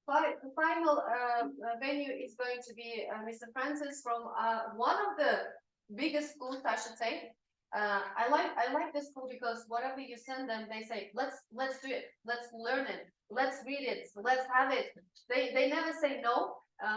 Final venue is going to be Mr. Francis from one of the biggest schools, I should say. I like this school because whatever you send them, they say, let's do it, let's learn it, let's read it, let's have it. They never say no.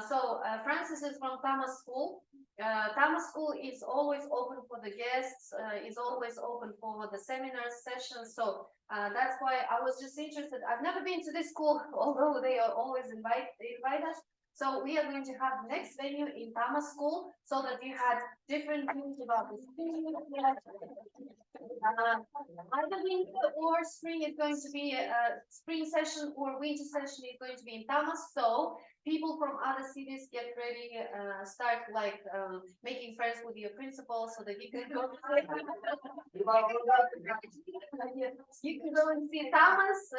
So Francis is from Tamos School. Tamos School is always open for the guests, is always open for the seminar sessions. So that's why I was just interested. I've never been to this school, although they are always invite us. So we are going to have the next venue in Tamos School so that you had different views about the school. Either winter or spring is going to be a spring session or winter session is going to be in Tamos. So people from other cities get ready, start like making friends with your principal so that you can go. You can go and see Tamos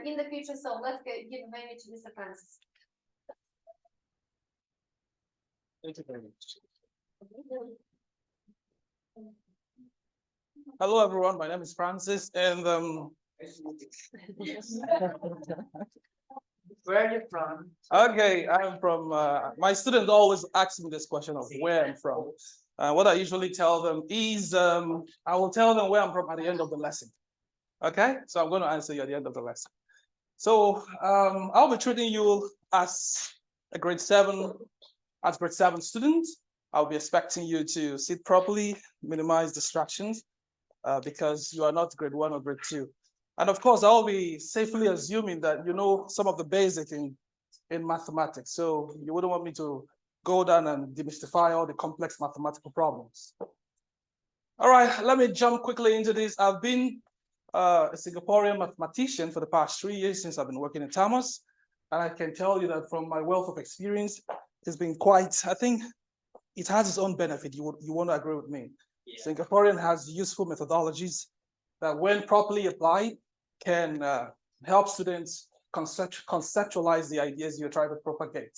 in the future. So let's give a venue to Mr. Francis. Thank you very much. Hello, everyone. My name is Francis, and Where are you from? okay, I'm from. My students always ask me this question of where I'm from. What I usually tell them is, I will tell them where I'm from at the end of the lesson. Okay, so I'm going to answer you at the end of the lesson. So I'll be treating you as a grade 7 student. I'll be expecting you to sit properly, minimize distractions, because you are not grade 1 or grade 2. And of course, I'll be safely assuming that you know some of the basics in mathematics. So you wouldn't want me to go down and demystify all the complex mathematical problems. All right, let me jump quickly into this. I've been a Singaporean mathematician for the past 3 years since I've been working in Tamos. And I can tell you that from my wealth of experience, it's been quite, I think it has its own benefit. You want to agree with me. Yeah. Singaporean has useful methodologies that when properly applied can help students conceptualize the ideas you're trying to propagate.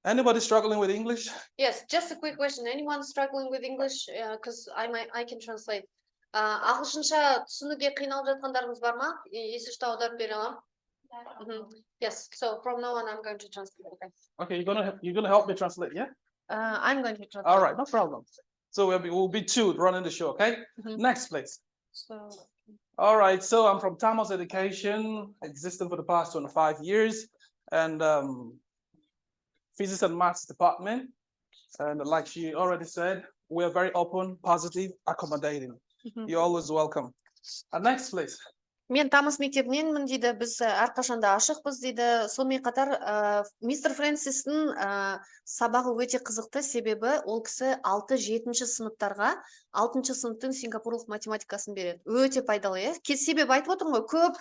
Anybody struggling with English? Yes, just a quick question. Anyone struggling with English? Because I can translate. Ағылшынша түсінуге қиналып жатқандарыңыз бар ма? Есішті аударып бере аламын. Yes, so from now on I'm going to translate. Okay, you're gonna help me translate, yeah? I'm going to translate. All right, no problem. So we'll be 2 running the show, okay? Next, please. So. All right, so I'm from Tamos Education, existing for the past 25 years, and physics and maths department. And like she already said, we're very open, positive, accommodating. You're always welcome. Next, please. Мен Тамас мектебіненмін дейді, біз әрқашанда ашықпыз дейді. Сонымен қатар мистер Фрэнсистің сабағы өте қызықты, себебі ол кісі 6-7 сыныптарға 6 сыныптың сингапурлық математикасын береді. Өте пайдалы, себебі айтып отырмын ғой, көп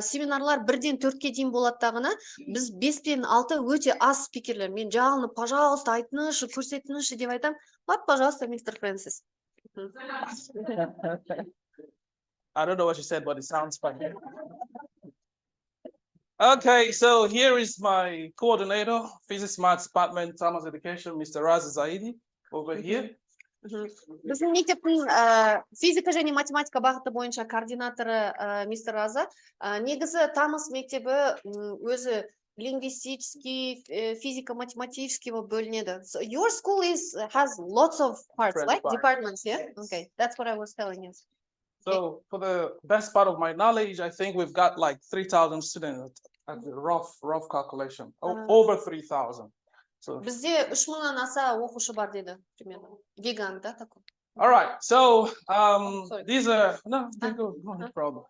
семинарлар 1-ден 4-ке дейін болады дағыны. Біз 5-пен 6 өте аз спикерлер. Мен жағылып, пожалуйста, айтыңызшы, көрсетіңізші деп айтам. Вот, пожалуйста, мистер Фрэнсис. I don't know what you said, but it sounds funny. Okay, so here is my coordinator, Physics Maths Department, Tamos Education, Mr. Raz Zaidi, over here. Біздің мектептің физика және математика бағыты бойынша координаторы мистер Раза. Негізі Тамос мектебі өзі лингвистический, физико-математический бөлінеді. So your school has lots of parts, right? Departments, yeah? Okay, that's what I was telling you. So for the best part of my knowledge, I think we've got like 3,000 students at the rough calculation, over 3,000. So бізде 3,000-нан аса оқушы бар деді, примерно. Гигант, да, такой. All right, so these are no problem.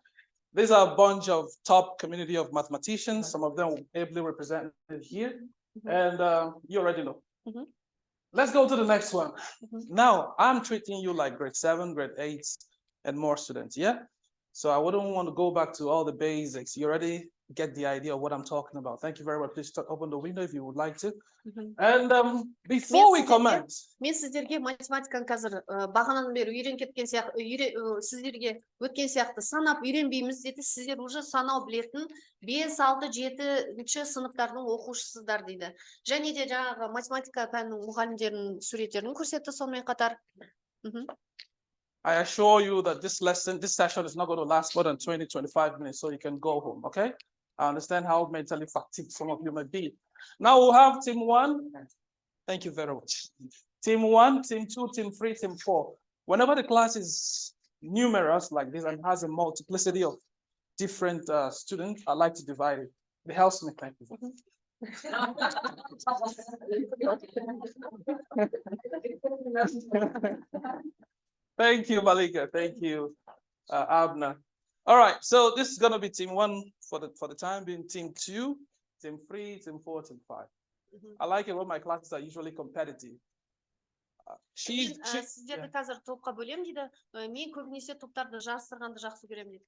These are a bunch of top community of mathematicians. Some of them ably represented here, and you already know. Let's go to the next one. Now I'm treating you like grade 7, grade 8. And more students, yeah? So I wouldn't want to go back to all the basics. You already get the idea of what I'm talking about. Thank you very much. Please open the window if you would like to. And before we commence. Мен сіздерге математиканы қазір бағанан бері үйренген сияқты, сіздерге өткен сияқты санап үйренбейміз деді. Сіздер уже санау білетін 5, 6, 7 сыныптардың оқушысыздар дейді. Және де жаңағы математика пәнінің мұғалімдерінің суреттерін көрсетті сонымен қатар. I assure you that this session is not going to last more than 20-25 minutes, so you can go home, okay? I understand how mentally fatigued some of you may be. Now we'll have team 1. Thank you very much. Team 1, team 2, team 3, team 4. Whenever the class is numerous like this and has a multiplicity of different students, I like to divide it. It helps me. Thank you. Thank you, Malika. Thank you, Abna. All right, so this is gonna be team 1 for the time being. Team 2, team 3, team 4, team 5. I like it when my classes are usually competitive. Сіздерді қазір топқа бөлем дейді. Мен көбінесе топтарды жарыстырғанды жақсы көремін дейді.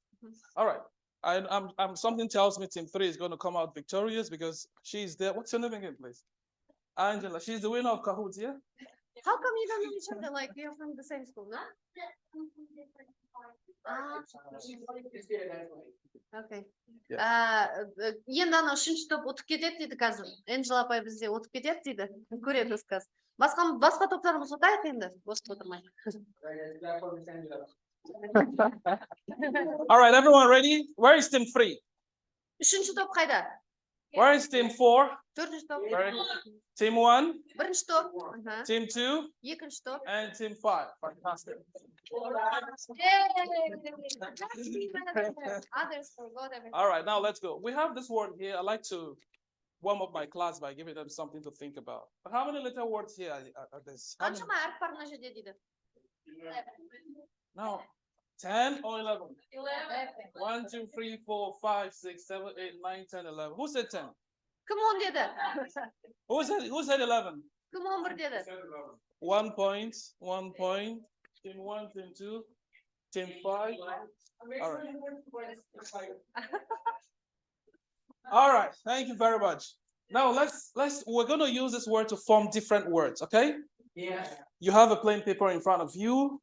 All right. I'm something tells me team 3 is going to come out victorious because she's there. What's your name again, please? Angela. She's the winner of Kahoot, yeah? How come you don't know each other? Like we are from the same school, no? Okay. Енді ана 3-ші топ ұтып кетеді дейді қазір. Энджела апай бізде ұтып кетеді дейді. Көреміз қазір. Басқа топтарымыз ұтайық енді. Босып отырмай. All right, everyone ready? Where is team 3? 3-ші топ қайда? Where is team 4? 4-ші топ. Team 1? 1-ші топ. Team 2? 2-ші топ. And team 5. Fantastic. All right, now let's go. We have this word here. I like to warm up my class by giving them something to think about. But how many little words here are this? Қаншама әріп бар мына жерде дейді? No, 10 or 11? 1, 2, 3, 4, 5, 6, 7, 8, 9, 10, 11. Who said 10? Кім 10 деді? Who said 11? Кім 11 dеді? 1 point, 1 point. Team 1, team 2, team 5. All right. All right. Thank you very much. Now we're going to use this word to form different words, okay? Yeah. You have a plain paper in front of you.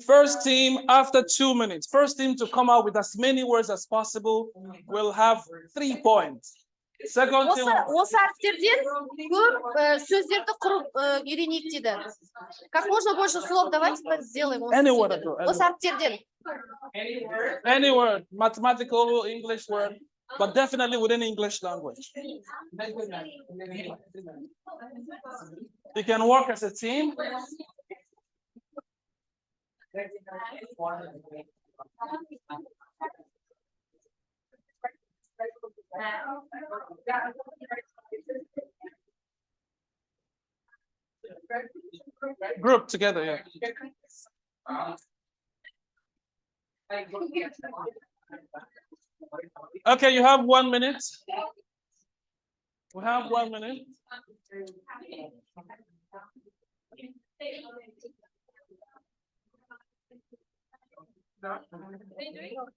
First team, after 2 minutes, first team to come out with as many words as possible will have 3 points. Second team. Осы әріптерден көп сөздерді құрып үйренейік дейді. Как можно больше слов давайте сделаем. Осы әріптерден. Any word, mathematical, English word, but definitely within English language. You can work as a team. Group together, yeah. Okay, you have 1 minute. We have 1 minute.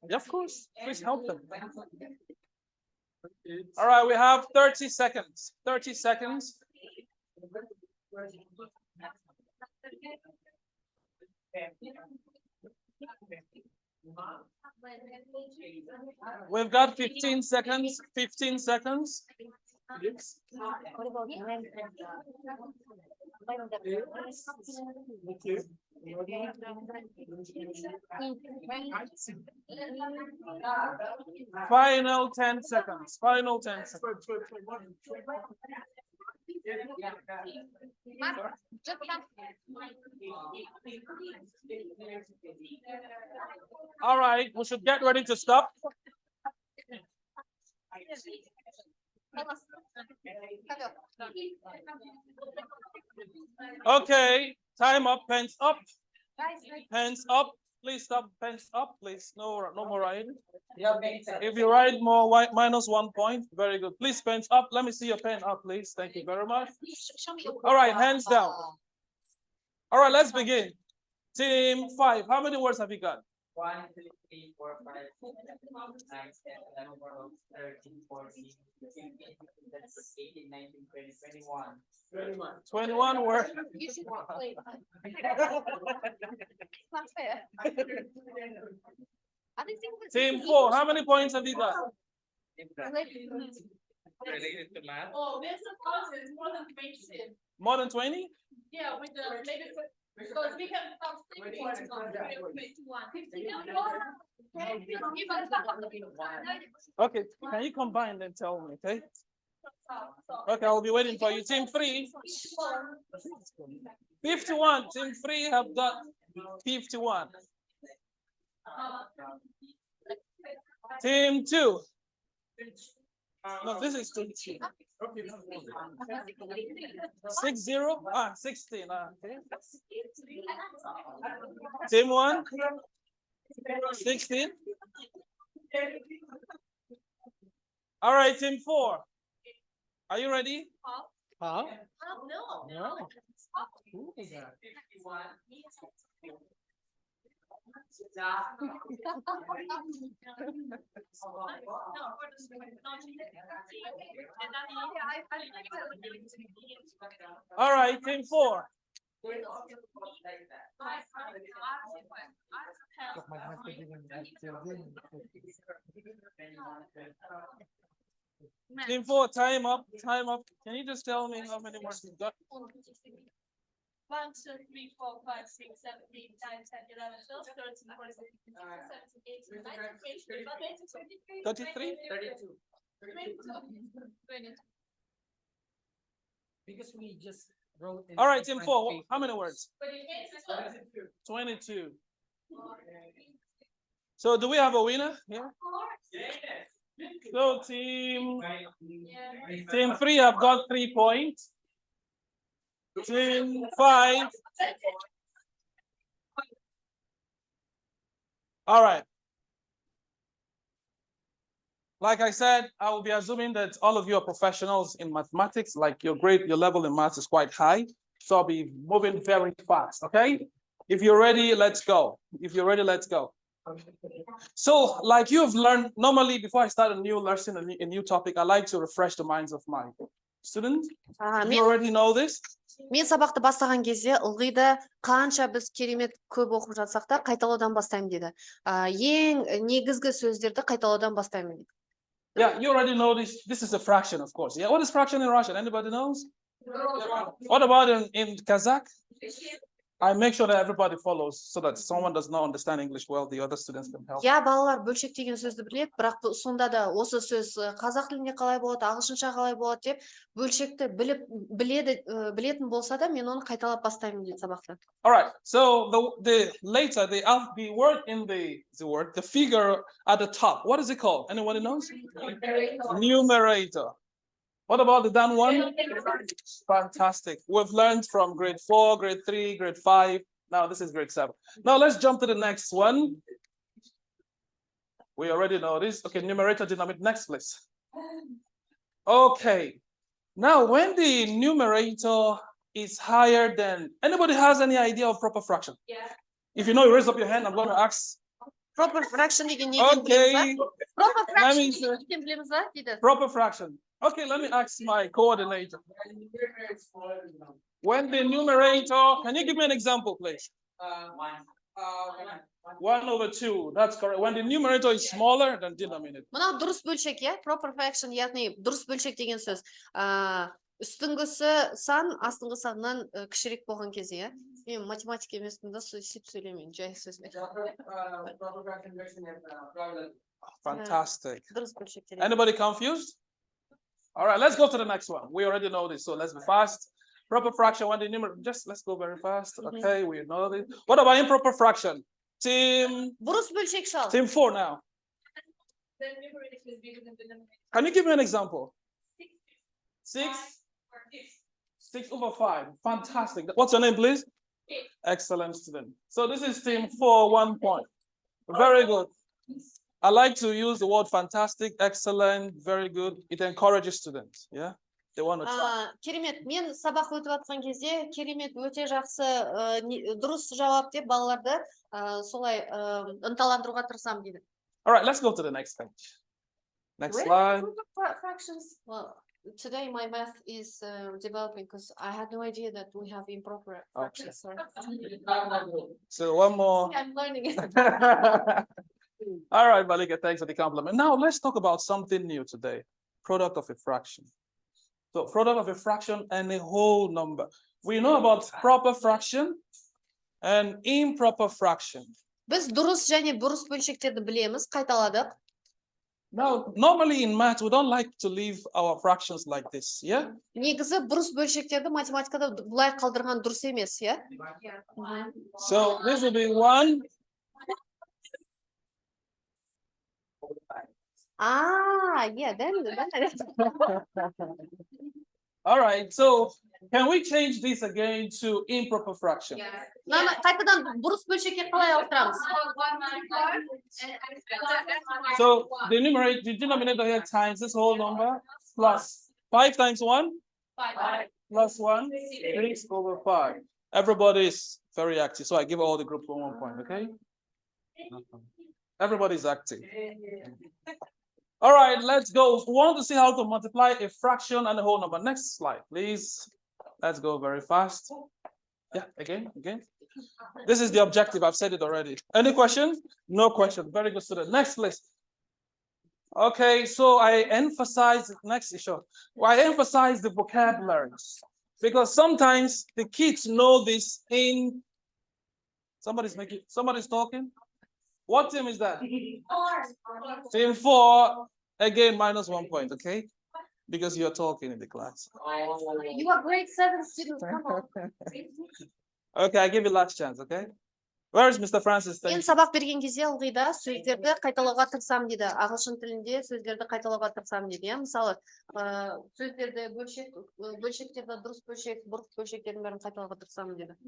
Yeah, of course. Please help them. All right, we have 30 seconds. 30 seconds. We've got 15 seconds. 15 seconds. Final 10 seconds. Final 10 seconds. All right, we should get ready to stop. Okay, time up, pens up. Pens up. Please stop, pens up, please. No more writing. If you write more, minus 1 point. Very good. Please, pens up. Let me see your pen up, please. Thank you very much. All right, hands down. All right, let's begin. Team 5, how many words have you got? 1, 2, 3, 4, 5, 6, 7, 8, 9, 10, 11, 12, 13, 14, 15, 18, 19, 20, 21. 21 words. You should play. Not fair. Team 4, how many points have you got? Related to math. Oh, there's a process more than 20. More than 20? Yeah, with the maybe because we can stop 6 points on 21. 15. Okay, can you combine and tell me, okay? Okay, I'll be waiting for you. Team 3. 51. Team 3 have got 51. Team 2. No, this is team 2. 60. 16. Okay. Team 1. 16. All right, team 4. Are you ready? Huh? No. No. Who is that? 51. All right, team 4. My husband didn't have children. Team 4, time up. Time up. Can you just tell me how many more you've got? 1, 2, 3, 4, 5, 6, 7, 8, 9, 10, 11, 12, 13, 14, 15, 16, 17, 18, 19, 20, 33? 32. 22. Because we just wrote in All right, team different 4. papers. How many words? 22. 22. So do we have a winner here? So team 3 have got 3 points. Team 5. All right. Like I said, I will be assuming that all of you are professionals in mathematics, like your level in maths is quite high. So I'll be moving very fast, okay? If you're ready, let's go. If you're ready, let's go. So like you've learned, normally before I start a new lesson, a new topic, I like to refresh the minds of my students. You already know this. Мен сабақты бастаған кезде ылғи да қанша біз керемет көп оқып жатсақ та қайталаудан бастаймын дейді. Ең негізгі сөздерді қайталаудан бастаймын дейді. Yeah, you already know this. This is a fraction, of course. Yeah, what is fraction in Russian? Anybody knows? What about in Kazakh? I make sure that everybody follows so that someone does not understand English well, the other students can help. Иә, балалар бөлшек деген сөзді біледі, бірақ сонда да осы сөз қазақ тілінде қалай болады, ағылшынша қалай болады деп бөлшекті білетін болса да мен оны қайталап бастаймын дейді сабақта. All right. So the word in the figure at the top. What is it called? Anyone knows? Numerator. What about the down one? Fantastic. We've learned from grade 4, grade 3, grade 5. Now this is grade 7. Now let's jump to the next one. We already know this. Okay, numerator, denominator. Next, please. Okay. Now when the numerator is higher than, anybody has any idea of proper fraction? Yeah. If you know, you raise up your hand. I'm going to ask. Proper fraction деген не екенін білеміз ба? Okay. Proper Let me fraction see. не екенін білеміз ба дейді. Proper fraction. Okay, let me ask my coordinator. When the numerator, can you give me an example, please? 1/2. That's correct. When the numerator is smaller than denominator. Мынау дұрыс бөлшек, иә? Proper fraction, яғни дұрыс бөлшек деген сөз. Үстіңгісі сан, астыңғы саннан кішірек болған кезде, иә? Мен математика емеспін да, сөйтіп сөйлемеймін, жай сөзбен. Fantastic. Дұрыс бөлшектер. Anybody confused? All right, let's go to the next one. We already know this, so let's be fast. Proper fraction, when the numerator, just let's go very fast. Okay, we know this. What about improper fraction? Team Бұрыс бөлшек шал. Team 4 now. The numerator is bigger than the denominator. Can you give me an example? 6? 6. 6/5. Fantastic. What's your name, please? Eight. Excellent student. So this is team 4, 1 point. Very good. I like to use the word fantastic, excellent, very good. It encourages students. Yeah, they want to try. Керемет, мен сабақ өтіп жатқан кезде керемет өте жақсы дұрыс жауап деп балаларды солай ынталандыруға тырысамын дейді. All right, let's go to the next page. Next slide. Fractions. Well, today my math is developing because I had no idea that we have improper fractions. Sorry. So one more. I'm learning it. All right, Malika, thanks for the compliment. Now let's talk about something new today. Product of a fraction. So product of a fraction and a whole number. We know about proper fraction and improper fraction. Біз дұрыс және бұрыс бөлшектерді білеміз, қайталадық. Now, normally in math, we don't like to leave our fractions like this, yeah? Негізі бұрыс бөлшектерді математикада бұлай қалдырған дұрыс емес, иә? So this will be 1. Yeah, then. All right, so can we change this again to improper fraction? Қайтадан бұрыс бөлшекке қалай ауыстырамыз? So the numerator, the denominator here times this whole number plus 5 times 1 plus 1, 6 over 5. Everybody is very active, so I give all the group 1 point, okay? Everybody's active. All right, let's go. We want to see how to multiply a fraction and a whole number. Next slide, please. Let's go very fast. Yeah, again. This is the objective. I've said it already. Any question? No question. Very good student. Next, please. Okay, so I emphasize next issue. I emphasize the vocabularies because sometimes the kids know this in. Somebody's talking. What team is that? Team 4. Again, minus 1 point, okay? Because you're talking in the class. You are grade 7 students, come on. Okay, I give you last chance, okay? Where is Mr. Francis? Мен сабақ берген кезде ылғи да сөздерді қайталауға тырысамын дейді. Ағылшын тілінде сөздерді қайталауға тырысамын дейді. Иә, мысалы, сөздерді бөлшектерді дұрыс бөлшек, бұрыс бөлшектердің бәрін қайталауға тырысамын дейді.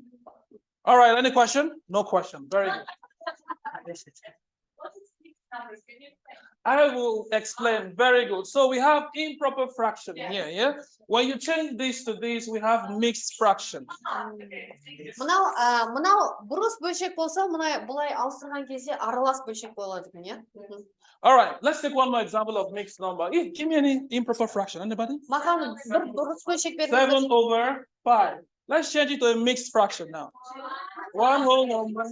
All right, any question? No question. Very good. I will explain. Very good. So we have improper fraction here, yeah? When you change this to this, we have mixed fraction. Мынау бұрыс бөлшек болса, бұлай ауыстырған кезде аралас бөлшек болады екен, иә? All right, let's take one more example of mixed number. Give me any improper fraction. Anybody? Маған бір дұрыс бөлшек 7 over 5. Let's change it to a mixed fraction now. One whole number.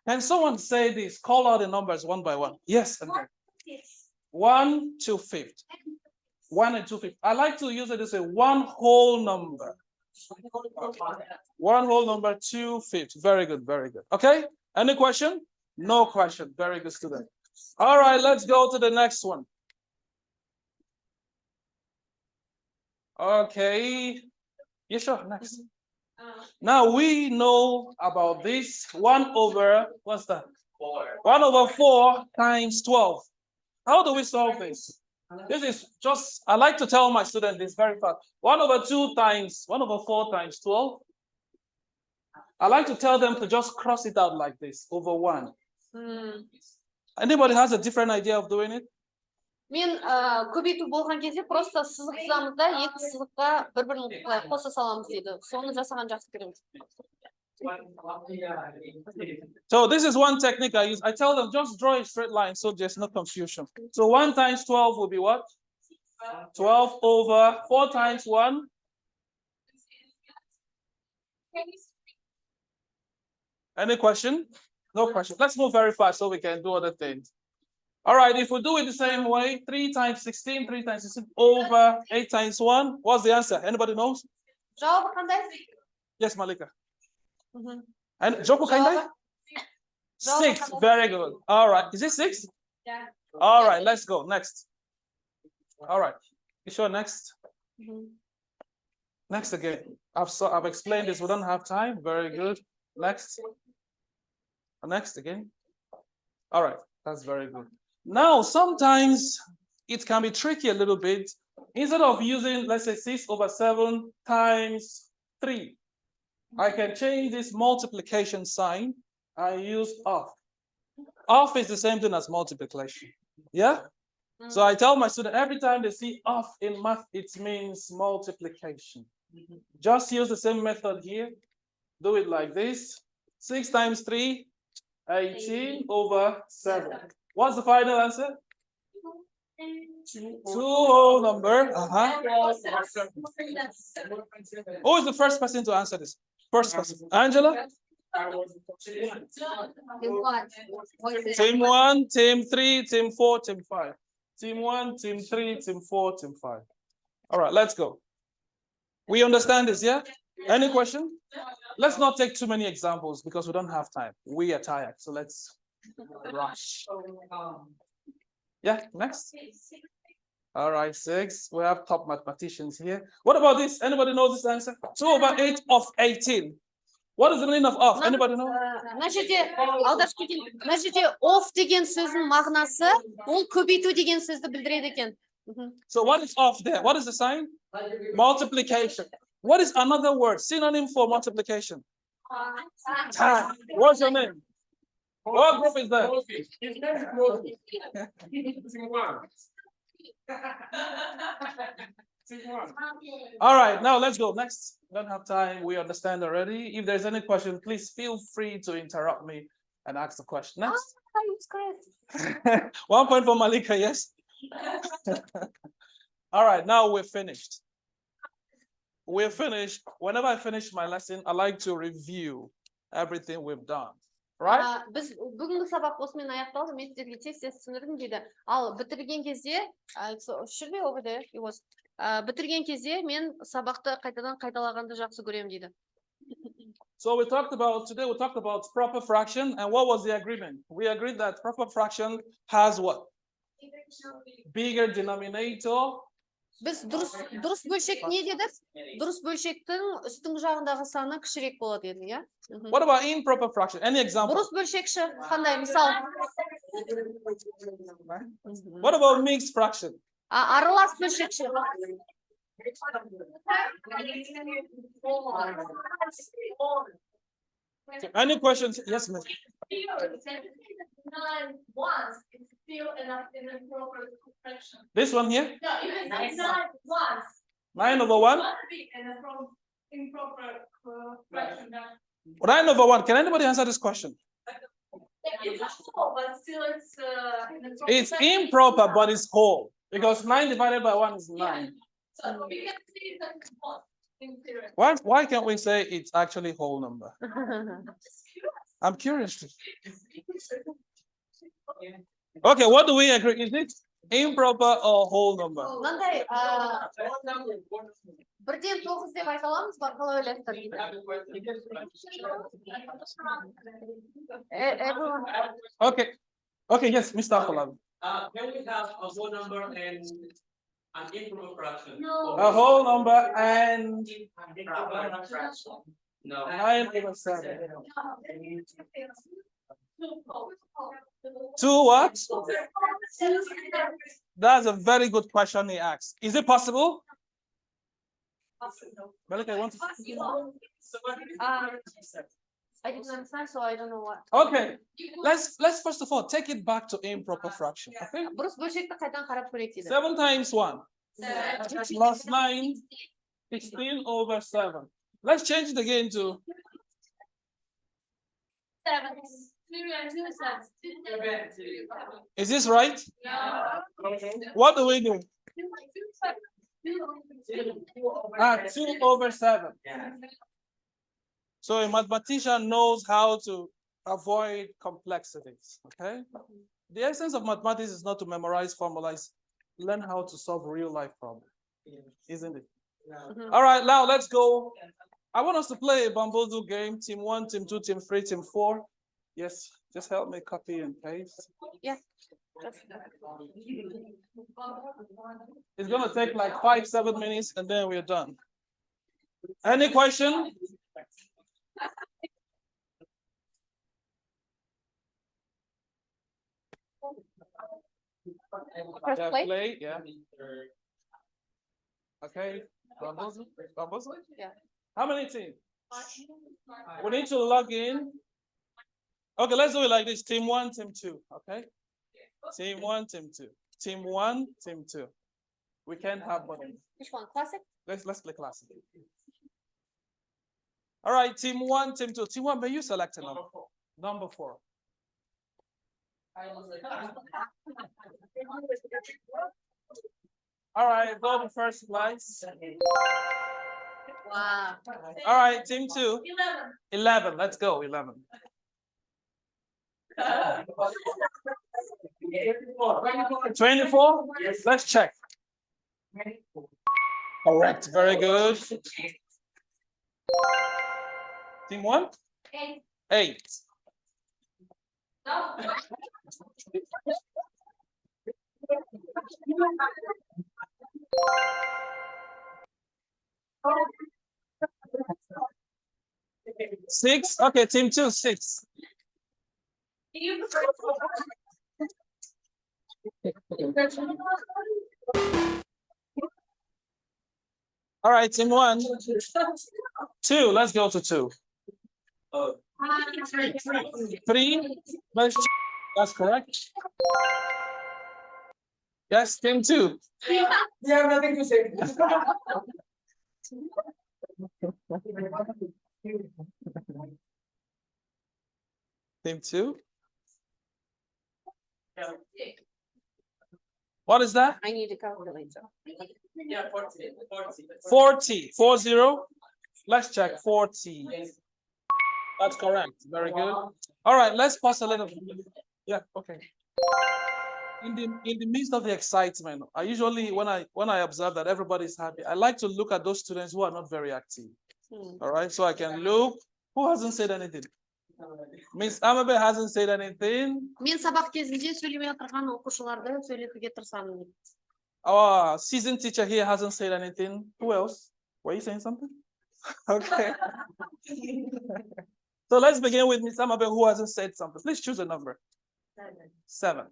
Can someone say this? Call out the numbers one by one. Yes. 1 2/5. 1 and 2/5. I like to use it as a one whole number. One whole number, 2/5. Very good, very good. Okay. Any question? No question. Very good student. All right, let's go to the next one. Okay. Yeah, sure. Next. Now we know about this 1 over, what's that? 1 over 4 times 12. How do we solve this? This is just, I like to tell my students this very fast. 1 over 4 times 12. I like to tell them to just cross it out like this, over 1. Anybody has a different idea of doing it? Мен көбейту болған кезде просто сызық сызамыз да, екі сызыққа бір-бірін қоса саламыз дейді. Соны жасаған жақсы көремін. So this is one technique I use. I tell them just draw a straight line so there's no confusion. So 1 times 12 will be what? 12 over 4 times 1. Any question? No question. Let's move very fast so we can do other things. All right, if we do it the same way, 3 times 16, 3 times 16 over 8 times 1. What's the answer? Anybody knows? Жауабы қандай? Yes, Malika. And Joko Kandai? 6. Very good. All right. Is it 6? Yeah. All right, let's go. Next. All right. You sure next? Next again. I've explained this. We don't have time. Very good. Next. Next again. All right. That's very good. Now, sometimes it can be tricky a little bit. Instead of using, let's say, 6 over 7 times 3, I can change this multiplication sign. I use off. Off is the same thing as multiplication. Yeah? So I tell my student every time they see off in math, it means multiplication. Just use the same method here. Do it like this. 6 times 3, 18 over 7. What's the final answer? 2 whole number. Who is the first person to answer this? First person. Angela? Team 1, team 3, team 4, team 5. Team 1, team 3, team 4, team 5. All right, let's go. We understand this, yeah? Any question? Let's not take too many examples because we don't have time. We are tired, so let's rush. Yeah, next. All right, 6. We have top mathematicians here. What about this? Anybody knows this answer? 2/8 of 18. What is the meaning of? Anybody know? Мына жерде аударып кетейін. Мына жерде of деген сөздің мағынасы ол көбейту деген сөзді білдіреді екен. So what is of there? What is the sign? Multiplication. What is another word? Synonym for multiplication? Time. What's your name? What group is that? All right, now let's go. Next. Don't have time. We understand already. If there's any question, please feel free to interrupt me and ask the question. Next. 1 point for Malika, yes? All right, now we're finished. We're finished. Whenever I finish my lesson, I like to review everything we've done. Right? Біз бүгінгі сабақ осымен аяқталды. Мен сіздерге тез түсіндірдім дейді. Ал бітірген кезде, should be over there. It was. Бітірген кезде мен сабақты қайтадан қайталағанды жақсы көремін дейді. So today we talked about proper fraction, and what was the agreement? We agreed that proper fraction has what? Bigger denominator. Біз дұрыс бөлшек не дедік? Дұрыс бөлшектің үстің жағындағы саны кішірек болады дедік, иә? What about improper fraction? Any example? Бұрыс бөлшекші қандай мысал? What about mixed fraction? Аралас бөлшекші. Any questions? Yes, ma'am. This one here? No, even 9 9/1? improper fraction. 9/1. Can anybody answer this question? It's whole, but still It's improper, but it's whole. Because 9 divided by 1 is 9. So we can see that in theory. Why can't we say it's actually whole number? I'm curious. Okay, what do we agree? Is it improper or whole number? Мынандай 1-ден 9 деп айта аламыз ба? Қалай ойлайсыздар? Okay, yes, Mr. Akolabi. Can we have a whole number and an improper fraction? No. A whole number and Improper fraction. No. 9/7. 2 what? That's a very good question he asked. Is it possible? Malika, I want to. I didn't understand, so I don't know what. Okay, let's first of all take it back to improper fraction. Okay, Бұрыс бөлшекті қайдан қарап көрейік дейді. 7 times 1 plus 9, 16/7. Let's change it again to 7. 2 and 2 Is this right? What do we do? 2/7. So a mathematician knows how to avoid complexities. Okay. The essence of mathematics is not to memorize formulas. Learn how to solve real life problems, isn't it? All right, now let's go. I want us to play a bamboozle game. Team 1, team 2, team 3, team 4. Yes, just help me copy and paste. Yeah. It's gonna take like 5-7 minutes and then we're done. Any question? Press Yeah, play. play, yeah. Okay, bamboozle, bamboozle? Yeah. How many teams? We need to log in. Okay, let's do it like this. Team 1, team 2, okay? Team 1, team 2. Team 1, team 2. We can't have both. Which one? Classic? Let's play classic. All right, team 1, team 2. Team 1, may you select a number? Number 4. All right, go to first place. Wow. All right, team 2. 11. 11, let's go, 11. 24? Let's check. Correct, very good. Team one? Eight. 8. No. 6. Okay, team 2, 6. All right, team 1. 2. Let's go to 2. 3. Let's check. That's correct. Yes, team 2. You have nothing to say. Team 2. What is that? I need a calculator. Yeah, 40. 40. 40. Let's check 40. That's correct. Very good. All right, let's pause a little. Yeah, okay. In the midst of the excitement, I usually when I observe that everybody's happy, I like to look at those students who are not very active. All right, so I can look. Who hasn't said anything? Miss Amabe hasn't said anything. Мен сабақ кезінде сөйлемей отырған оқушыларды сөйлетуге тырысамын дейді. Our seasoned teacher here hasn't said anything. Who else? Were you saying something? Okay. So let's begin with Miss Amabe who hasn't said something. Please choose a number. 7.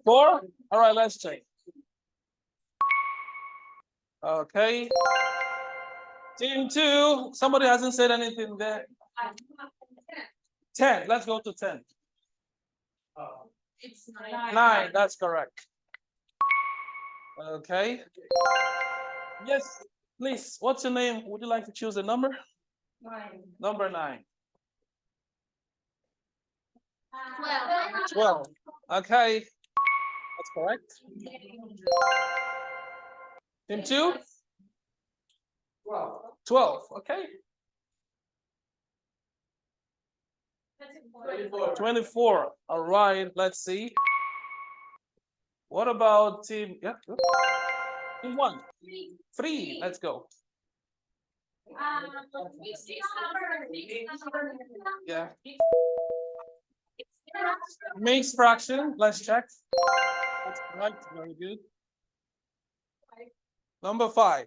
4? All right, let's check. Okay. Team 2, somebody hasn't said anything there. 10, let's go to 10. It's 9, that's correct. Okay. Yes, please, what's your name? Would you like to choose a number? 9. Number 9. 12. 12. Okay. That's correct. Team 2? 12. Okay. 24. All right. Let's see. What about team? Yeah. Team 1. 3. Let's go. Yeah. Mixed fraction. Let's check. That's correct. Very good. Number 5.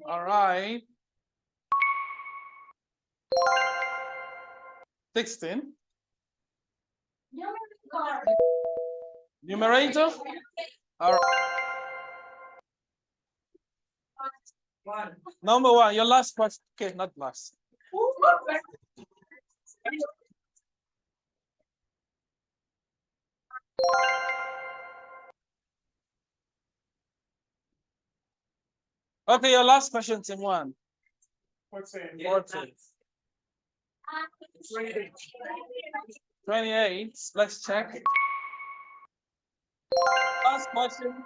All right. 16. Numerator. All right. Number 1. Your last question. Okay, not last. Okay, your last question, team 1. 14. 28. Let's check. Last question.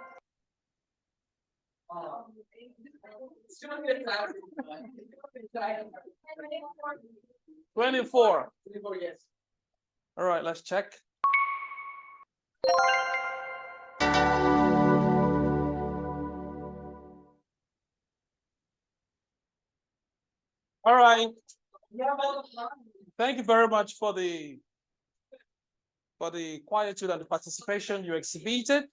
24. Yes. All right, let's check. All right. Thank you very much for the quietude and the participation you exhibited.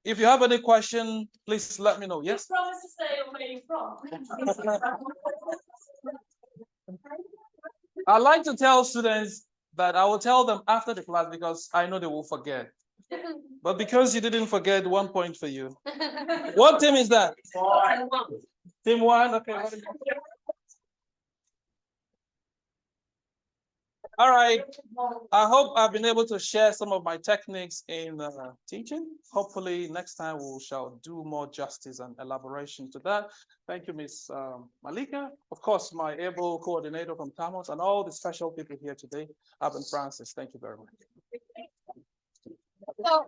If you have any question, please let me know. Yes. Promise to stay away from. I like to tell students that I will tell them after the class because I know they will forget. But because you didn't forget, 1 point for you. What team is that? Team 1. Okay. All right. I hope I've been able to share some of my techniques in teaching. Hopefully next time we shall do more justice and elaboration to that. Thank you, Ms. Malika. Of course, my able coordinator from Tamos and all the special people here today, Francis. Thank you very much. So,